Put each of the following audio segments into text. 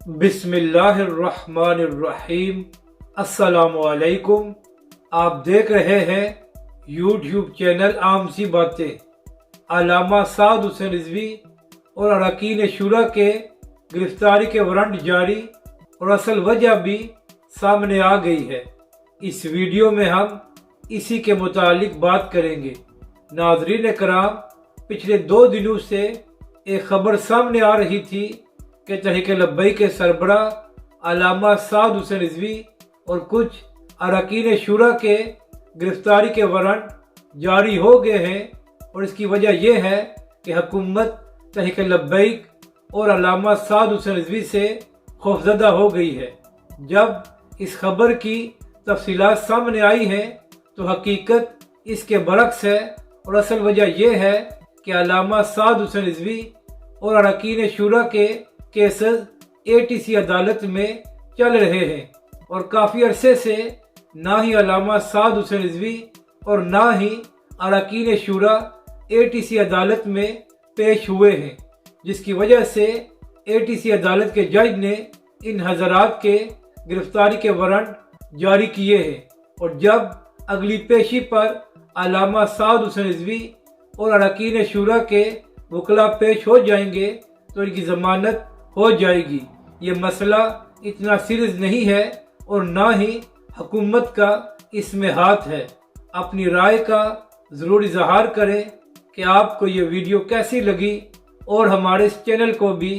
بسم اللہ الرحمن الرحیم۔ السلام علیکم۔ آپ دیکھ رہے ہیں یوٹیوب چینل عام سی باتیں۔ علامہ سعد حسین رضوی اور اراکین شورا کے گرفتاری کے وارنٹ جاری اور اصل وجہ بھی سامنے آ گئی ہے۔ اس ویڈیو میں ہم اسی کے متعلق بات کریں گے۔ ناظرین کرام، پچھلے 2 دنوں سے ایک خبر سامنے آ رہی تھی کہ تحریک لبیک کے سربراہ علامہ سعد حسین رضوی اور کچھ اراکین شورا کے گرفتاری کے وارنٹ جاری ہو گئے ہیں، اور اس کی وجہ یہ ہے کہ حکومت تحریک لبیک اور علامہ سعد حسین رضوی سے خوفزدہ ہو گئی ہے۔ جب اس خبر کی تفصیلات سامنے آئی ہیں تو حقیقت اس کے برعکس ہے، اور اصل وجہ یہ ہے کہ علامہ سعد حسین رضوی اور اراکین شورا کے کیسز ATC عدالت میں چل رہے ہیں، اور کافی عرصے سے نہ ہی علامہ سعد حسین رضوی اور نہ ہی اراکین شورا ATC عدالت میں پیش ہوئے ہیں، جس کی وجہ سے ATC عدالت کے جج نے ان حضرات کے گرفتاری کے وارنٹ جاری کیے ہیں، اور جب اگلی پیشی پر علامہ سعد حسین رضوی اور اراکین شورا کے وکلاء پیش ہو جائیں گے تو ان کی ضمانت ہو جائے گی۔ یہ مسئلہ اتنا سیریس نہیں ہے، اور نہ ہی حکومت کا اس میں ہاتھ ہے۔ اپنی رائے کا ضرور اظہار کریں کہ آپ کو یہ ویڈیو کیسی لگی، اور ہمارے اس چینل کو بھی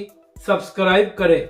سبسکرائب کریں۔